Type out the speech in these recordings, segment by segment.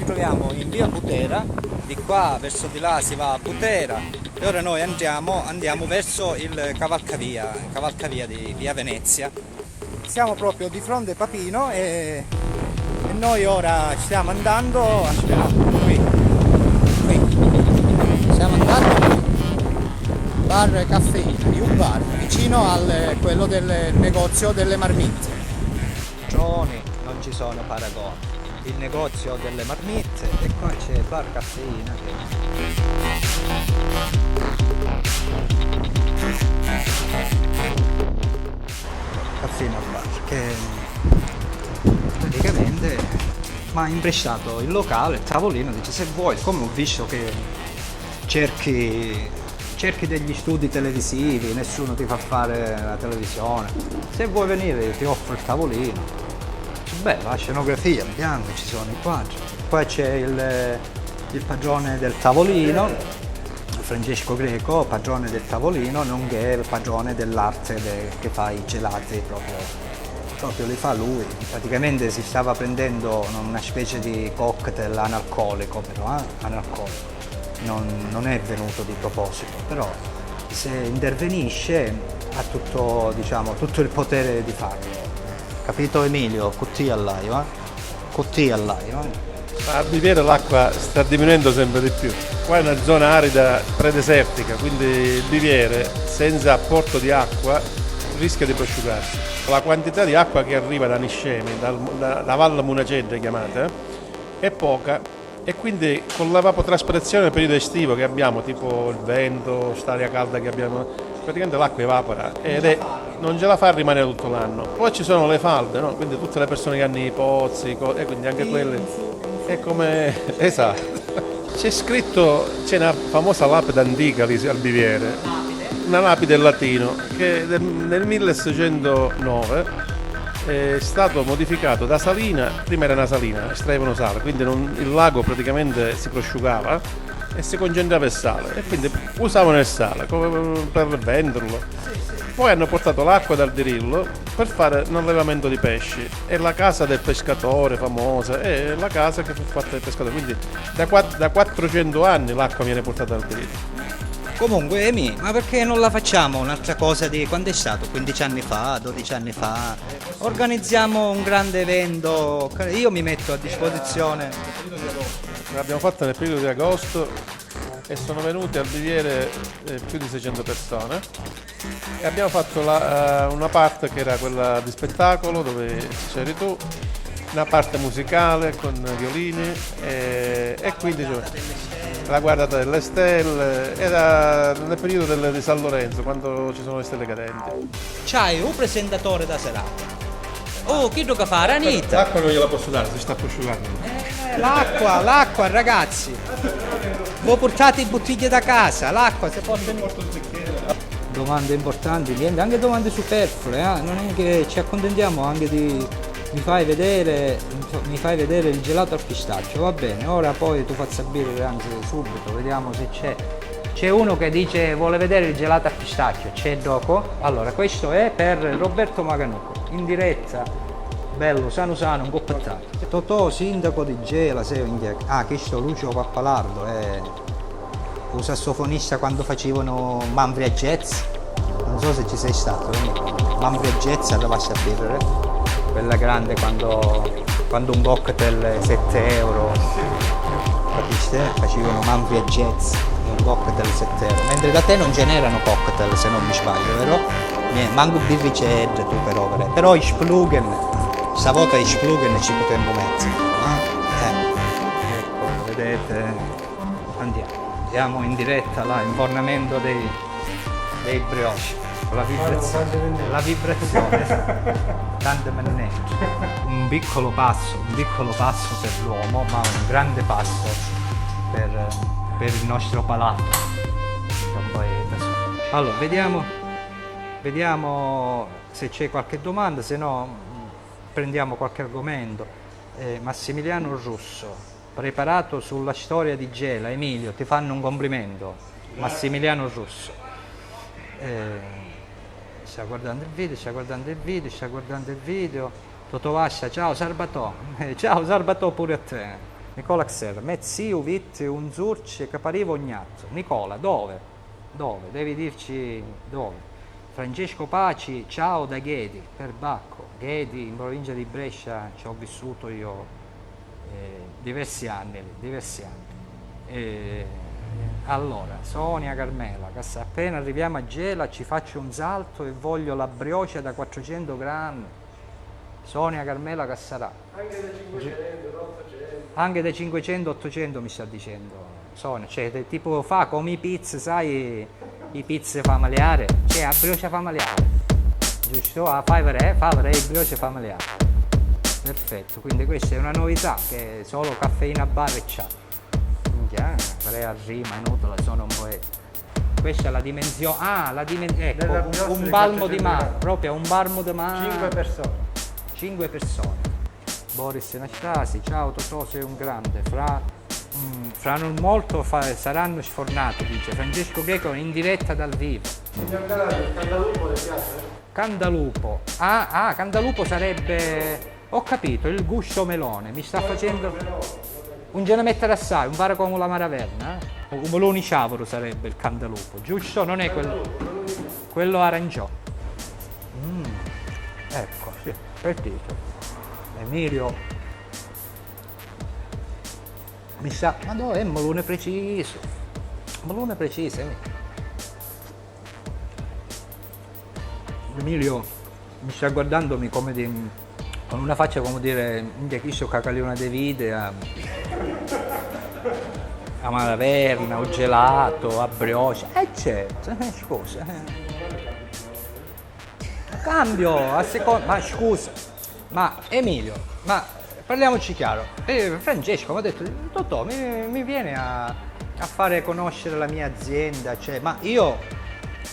Troviamo in via Butera, di qua verso di là si va a Butera e ora noi andiamo verso il cavalcavia di via Venezia. Siamo proprio di fronte a Papino e noi ora stiamo andando, qui, stiamo andando bar Caffeina, di un bar vicino a quello del negozio delle marmitte. Giorni, non ci sono paragoni. Il negozio delle marmitte e qua c'è bar Caffeina Caffeina bar che praticamente mi ha imprestato il locale, il tavolino, dice se vuoi, come ho visto che cerchi degli studi televisivi, nessuno ti fa fare la televisione, se vuoi venire ti offro il tavolino. Beh, la scenografia, vediamo, ci sono i quadri. Qua c'è il padrone del tavolino, Francesco Greco, padrone del tavolino, nonché il padrone dell'arte che fa i gelati, proprio li fa lui. Praticamente si stava prendendo una specie di cocktail analcolico, però analcolico. Non è venuto di proposito, però se intervenisce ha tutto, diciamo, tutto il potere di farlo. Capito Emilio? Cotì all'aio, Cotì all'aio, A Biviere l'acqua sta diminuendo sempre di più. Qua è una zona arida predesertica, quindi il Biviere senza apporto di acqua rischia di prosciugarsi. La quantità di acqua che arriva da Niscemi, da Valle Munacedda chiamata, è poca e quindi con l'evapotraspirazione nel periodo estivo che abbiamo, tipo il vento, quest'aria calda che abbiamo, praticamente l'acqua evapora non ce la fa rimanere tutto l'anno. Poi ci sono le falde, no? Quindi tutte le persone che hanno i pozzi e quindi anche quelle è come esatto. C'è una famosa lapide antica lì al Biviere, una lapide in latino che nel 1609 è stato modificato da salina, prima era una salina, estraevano sale, quindi il lago praticamente si prosciugava e si concentrava il sale e quindi usavano il sale per venderlo. Poi hanno portato l'acqua dal Dirillo per fare un allevamento di pesci. È la casa del pescatore famosa, è la casa che fu fatta dal pescatore. Quindi da 400 anni l'acqua viene portata dal Dirillo. Comunque Emi, ma perché non la facciamo un'altra cosa di quando è stato? 15 anni fa, 12 anni fa? Organizziamo un grande evento, io mi metto a disposizione. L'abbiamo fatta nel periodo di agosto e sono venute al Biviere più di 600 persone e abbiamo fatto una parte che era quella di spettacolo dove c'eri tu, una parte musicale con violini e quindi la guardata delle stelle, era nel periodo di San Lorenzo quando ci sono le stelle cadenti. C'hai un presentatore da serata. Oh, chi gioca fare? Anita! L'acqua non gliela posso dare, si sta prosciugando. L'acqua ragazzi! Voi portate bottiglie da casa, l'acqua se possono. Domande importanti, niente, anche domande superflue, non è che ci accontentiamo anche di. Mi fai vedere il gelato al pistacchio, va bene, ora poi tu faccia sapere anzi subito, vediamo se c'è uno che dice vuole vedere il gelato al pistacchio, c'è dopo. Allora, questo è per Roberto Maganuco, in diretta, bello, sano, un po' pettato. Totò, sindaco di Gela, questo Lucio Pappalardo, è un sassofonista quando facevano Manfria Jazz, non so se ci sei stato, Manfria Jazz arrivasse a bere. Quella grande quando un cocktail 7 euro, capisci? Facevano Manfria Jazz, un cocktail 7 euro, mentre da te non ce n'erano cocktail se non mi sbaglio, vero? Manco birricette tu però i Splugen, stavolta i Splugen ci potremmo mettere, Ecco, vedete, andiamo in diretta là, infornamento dei brioche. La vibrazione, tante mannette. Un piccolo passo per l'uomo, ma un grande passo per il nostro palato. Allora, vediamo Vediamo se c'è qualche domanda, se no prendiamo qualche argomento. Massimiliano Russo, preparato sulla storia di Gela. Emilio, ti fanno un complimento. Massimiliano Russo. Sta guardando il video, sta guardando il video, sta guardando il video. Totò Vascia, ciao Sarbatò. Ciao Sarbatò pure a te. Nicola Xer, Mezziu, Vitt, Unzurci, Caparivo, Ognazzo. Nicola, dove? Dove? Devi dirci dove. Francesco Paci, ciao da Ghedi, per Bacco. Ghedi, in provincia di Brescia, ci ho vissuto io diversi anni. Allora, Sonia Carmela, appena arriviamo a Gela ci faccio un salto e voglio la brioche da 400 grammi. Sonia Carmela Cassarà. Anche da 500, 800. Anche da 500-800 mi sta dicendo Sonia, cioè tipo fa come i pizze, sai, i pizze familiari, cioè a brioche familiare, giusto? Fai il brioche familiare. Perfetto, quindi questa è una novità che solo Caffeina Bar e c'ha. Farei a rima, inutile, sono un poeta. Questa è la dimensione, ecco, un balmo di mare, proprio un balmo di mare. 5 persone. Boris Nastasi, ciao Totò, sei un grande. Fra non molto saranno sfornati, dice Francesco Greco in diretta dal vivo. Il cantalupo le piace? Cantalupo. Cantalupo sarebbe, ho capito, il gusto melone. Mi sta facendo un genere assai, un fare come la maraverna, o come l'unicavoro sarebbe il cantalupo, giusto? Non è quello aranciò. Ecco, sì, partito. Emilio mi sa, ma no, è melone preciso. Emilio mi sta guardandomi come con una faccia come dire, chi so cacaliona de vide a Malaverna, o gelato, a brioche, certo, scusa. Cambio a seconda, ma scusa, ma Emilio, ma parliamoci chiaro, Francesco mi ha detto, Totò, mi viene a fare conoscere la mia azienda, cioè, ma io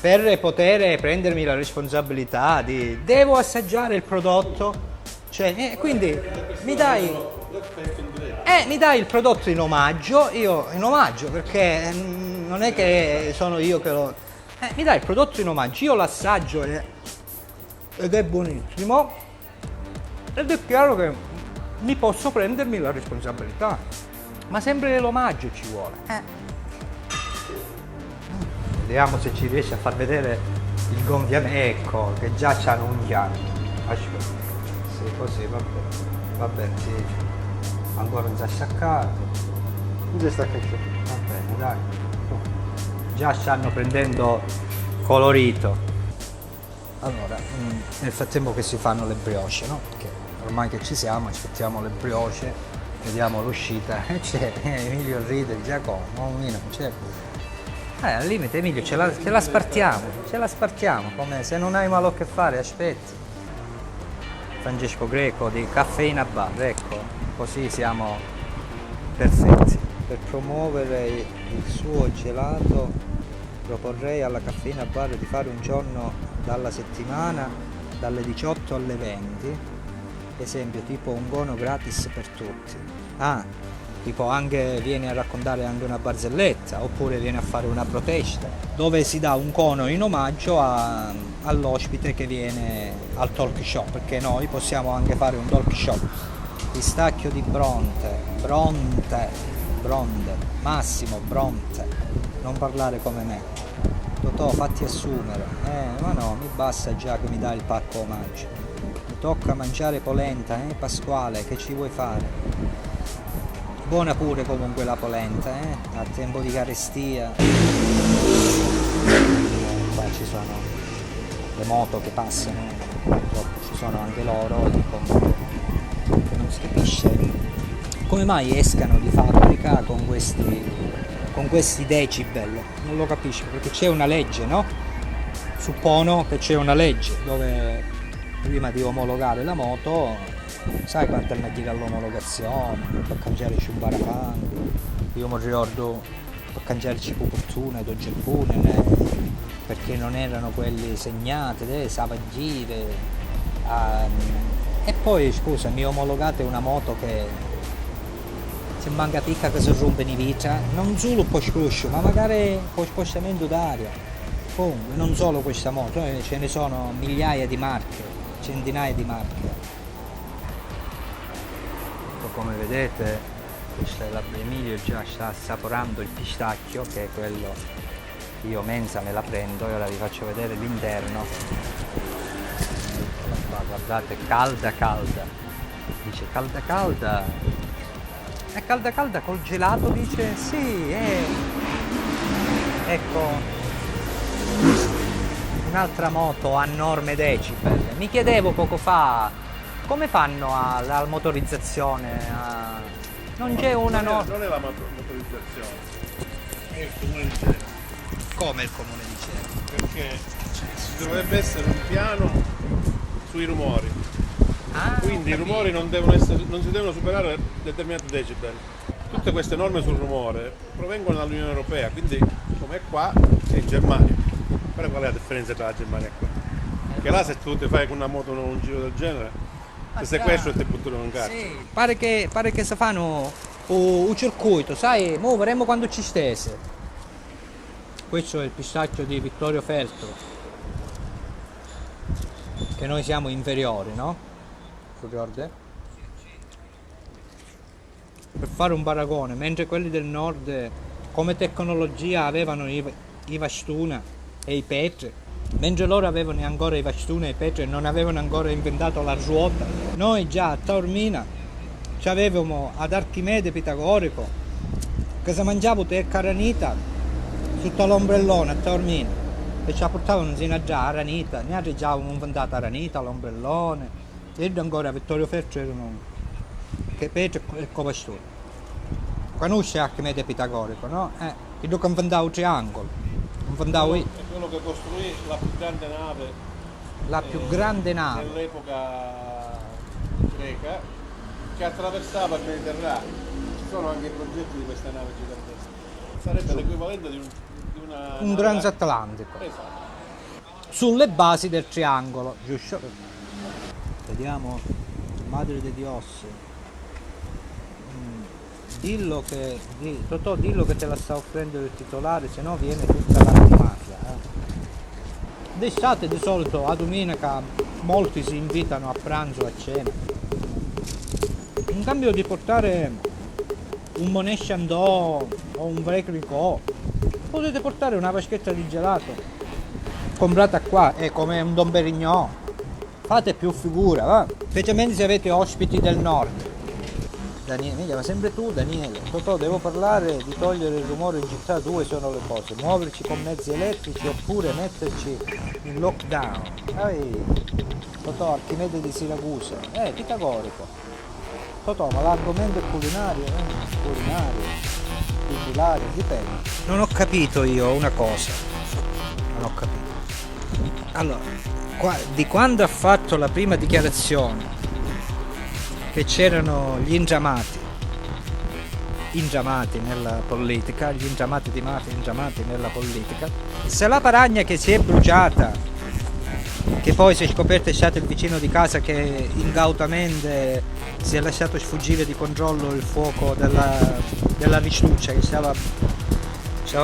per poter prendermi la responsabilità devo assaggiare il prodotto, cioè, quindi mi dai il prodotto in omaggio, perché non è che sono io che lo... mi dai il prodotto in omaggio, io l'assaggio ed è buonissimo, ed è chiaro che mi posso prendermi la responsabilità, ma sempre l'omaggio ci vuole. Vediamo se ci riesce a far vedere il gonfiamento, ecco, che già c'hanno un chiaro. Aspetta, sì, così, va bene, sì. Ancora non si è staccato. Non si è staccato. Va bene, dai. Già stanno prendendo colorito. Allora, nel frattempo che si fanno le brioche, no? Perché ormai che ci siamo, aspettiamo le brioche, vediamo l'uscita. C'è Emilio ride, Giacomo, non c'è. Al limite Emilio ce la spartiamo, come se non hai malo a che fare, aspetti. Francesco Greco di Caffeina Bar, ecco, così siamo perfetti. Per promuovere il suo gelato proporrei alla Caffeina Bar di fare un giorno dalla settimana dalle 18 alle 20, esempio tipo un cono gratis per tutti. Tipo anche viene a raccontare anche una barzelletta, oppure viene a fare una protesta, dove si dà un cono in omaggio all'ospite che viene al talk show, perché noi possiamo anche fare un talk show. Pistacchio di Bronte, Massimo Bronte, non parlare come me. Totò, fatti assumere. Ma no, mi basta già che mi dai il pacco omaggio. Mi tocca mangiare polenta, Pasquale, che ci vuoi fare? Buona pure comunque la polenta, a tempo di carestia. Qua ci sono le moto che passano, ci sono anche loro, che non si capisce come mai escano di fabbrica con questi decibel, non lo capisco, perché c'è una legge, no? Suppono che c'è una legge dove prima di omologare la moto, sai quanto è da dire all'omologazione, per cangiarci un barafano, io mi ricordo per cangiarci pupurtune, doggelpune, perché non erano quelli segnati, savagire. E poi scusa, mi omologate una moto che se manca picca che si rompe in vita, non solo può scruscio, ma magari può spostamento d'aria. Comunque, non solo questa moto, ce ne sono migliaia di marche, centinaia di marche. Come vedete, Emilio già sta assaporando il pistacchio, che è quello che io mensa me la prendo, e ora vi faccio vedere l'interno. Guardate, calda calda, dice calda calda, è calda calda col gelato, dice sì, ecco un'altra moto a norme decibel. Mi chiedevo poco fa come fanno alla motorizzazione, non c'è una norma. Non è la motorizzazione, è il comune di Genova. Come il comune di Genova? Perché ci dovrebbe essere un piano sui rumori, quindi i rumori non si devono superare determinati decibel. Tutte queste norme sul rumore provengono dall'Unione Europea, quindi come qua è in Germania. Guarda qual è la differenza tra la Germania e qua. Che là se tu ti fai con una moto un giro del genere, ti sequestro e ti buttano in carcere. Sì, pare che si fanno un circuito, sai, mo vedremo quando ci stesse. Questo è il pistacchio di Vittorio Feltro, che noi siamo inferiori, no? Ricordi? Per fare un paragone, mentre quelli del nord come tecnologia avevano i Vastuna e i Petri, mentre loro avevano ancora i Vastuna e i Petri e non avevano ancora inventato la ruota, noi già a Taormina ci avevamo ad Archimede Pitagorico che si mangiava te caranita sotto l'ombrellone a Taormina e ci portavano sino a già a Ranita, noi già avevamo inventato a Ranita, l'ombrellone, e ancora Vittorio Feltro erano che Petri e Covastone. Conosce Archimede Pitagorico, no? Che lui inventava il triangolo, inventava È quello che costruì la più grande nave, la più grande nave nell'epoca greca, che attraversava il Mediterraneo. Ci sono anche i progetti di questa nave gigantesca. Sarebbe l'equivalente di una un nave- transatlantico Esatto. sulle basi del triangolo, giusto? Vediamo, madre di Dios, Totò, dillo che te la sta offrendo il titolare, se no viene tutta l'antimafia. D'estate di solito a domenica molti si invitano a pranzo, a cena. In cambio di portare un Monet Chandon o un Vrai Clicquot, potete portare una vaschetta di gelato comprata qua, è come un Don Perignon. Fate più figura, va? Specialmente se avete ospiti del nord. Daniele, mi chiama sempre tu, Daniele. Totò, devo parlare di togliere il rumore in città, due sono le cose: muoverci con mezzi elettrici oppure metterci in lockdown. Totò, Archimede di Siracusa, Pitagorico. Totò, ma l'argomento è culinario, culinario, dipende. Non ho capito io una cosa. Non ho capito. Allora, di quando ha fatto la prima dichiarazione che c'erano gli ingiamati nella politica, gli ingiamati di mafia, ingiamati nella politica, se la Paragna che si è bruciata, che poi si è scoperto è stato il vicino di casa che incautamente si è lasciato sfuggire di controllo il fuoco della ristuccia, che stava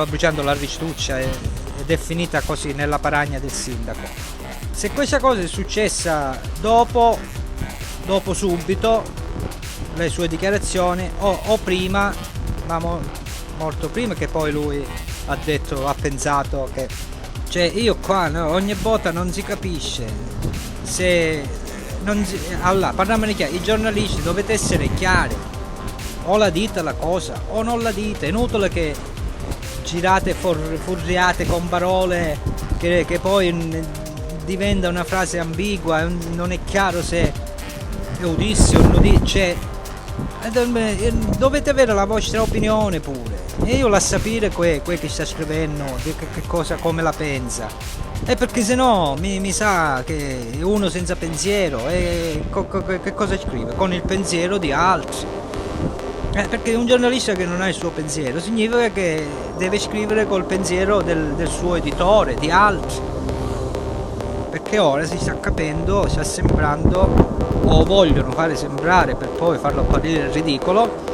bruciando la ristuccia ed è finita così nella Paragna del sindaco. Se questa cosa è successa dopo subito le sue dichiarazioni o prima, ma molto prima, che poi lui ha pensato che, cioè, io qua, no, ogni volta non si capisce se non si, allora, parliamone chiaro, i giornalisti dovete essere chiari, o la dite la cosa o non la dite, è inutile che girate furriate con parole che poi diventa una frase ambigua, non è chiaro se udissi o non dice, dovete avere la vostra opinione pure, e io la sapere che sta scrivendo che cosa, come la pensa, e perché sennò mi sa che è uno senza pensiero, e che cosa scrive con il pensiero di altri. Perché un giornalista che non ha il suo pensiero significa che deve scrivere col pensiero del suo editore, di altri. Perché ora si sta capendo, sta sembrando, o vogliono fare sembrare per poi farlo apparire ridicolo,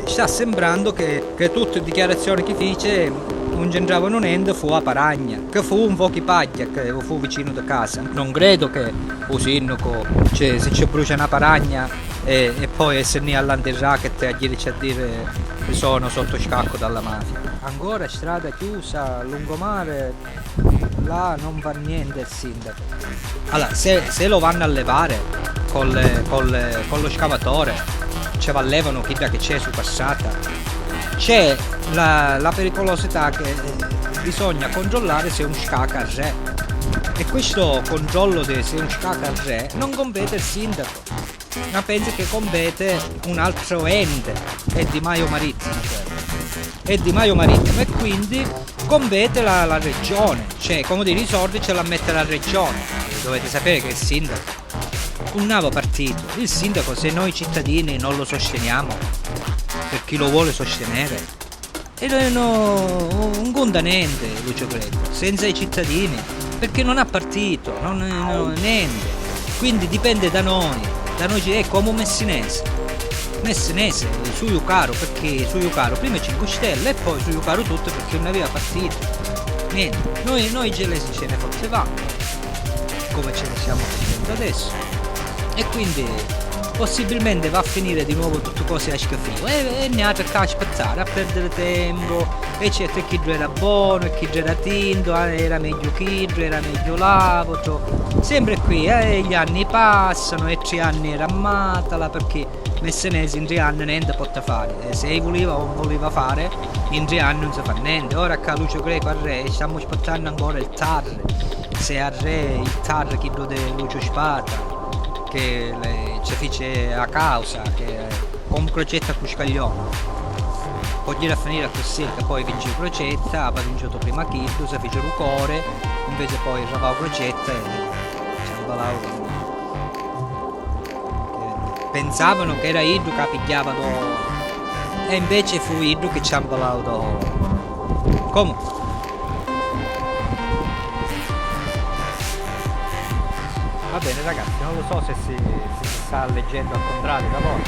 sta sembrando che tutte le dichiarazioni che dice non c'entravano niente, fu a Paragna, che fu un po' chi paglia, che fu vicino da casa. Non credo che un sindaco, cioè, se ci brucia una Paragna e poi essere all'antirracket a dirci a dire che sono sotto scacco dalla mafia. Ancora strada chiusa, lungomare, là non va niente il sindaco. Allora, se lo vanno a levare con lo scavatore, ce la levano chi da che c'è su passata. C'è la pericolosità che bisogna controllare se un scacca al re, e questo controllo di se un scacca al re non compete il sindaco, ma pensi che compete un altro ente, è Di Maio Marittimo, è Di Maio Marittimo, e quindi compete la regione, cioè come dire i soldi ce la mette la regione. Dovete sapere che il sindaco un nuovo partito, il sindaco, se noi cittadini non lo sosteniamo, per chi lo vuole sostenere, e noi non conta niente Lucio Greco senza i cittadini, perché non ha partito, niente, quindi dipende da noi è come un messinese su Iucaro, perché su Iucaro prima 5 Stelle e poi su Iucaro tutto perché non aveva partito niente. Noi gelesi ce ne facevamo come ce ne stiamo facendo adesso, e quindi possibilmente va a finire di nuovo tutte cose a schifo e ne ha che aspettare a perdere tempo, e c'è chi era buono e chi era tinto, era meglio chi era meglio l'altro, sempre qui, gli anni passano e 3 anni era ammatala, perché messenesi in 3 anni niente poteva fare, se voleva o non voleva fare in 3 anni non si fa niente. Ora che Lucio Greco al re stiamo aspettando ancora il TAR, se al re il TAR chi di Lucio Spada che ci fece a causa, che con un progetto a Cuscaglione può dire a finire così, che poi vince il progetto, poi vinto prima Chirdu, si fece il cuore, invece poi il progetto e ci hanno parlato pensavano che era Iddu che pigliava e invece fu Iddu che ci hanno parlato comunque. Va bene ragazzi, non lo so se si sta leggendo al contrario da voi.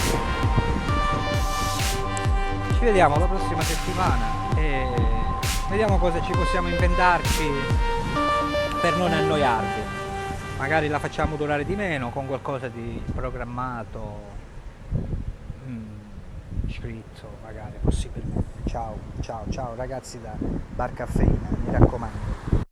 Ci vediamo la prossima settimana e vediamo cosa ci possiamo inventarci per non annoiarvi. Magari la facciamo durare di meno con qualcosa di programmato, scritto magari, possibilmente. Ciao ragazzi da Bar Caffeina, mi raccomando.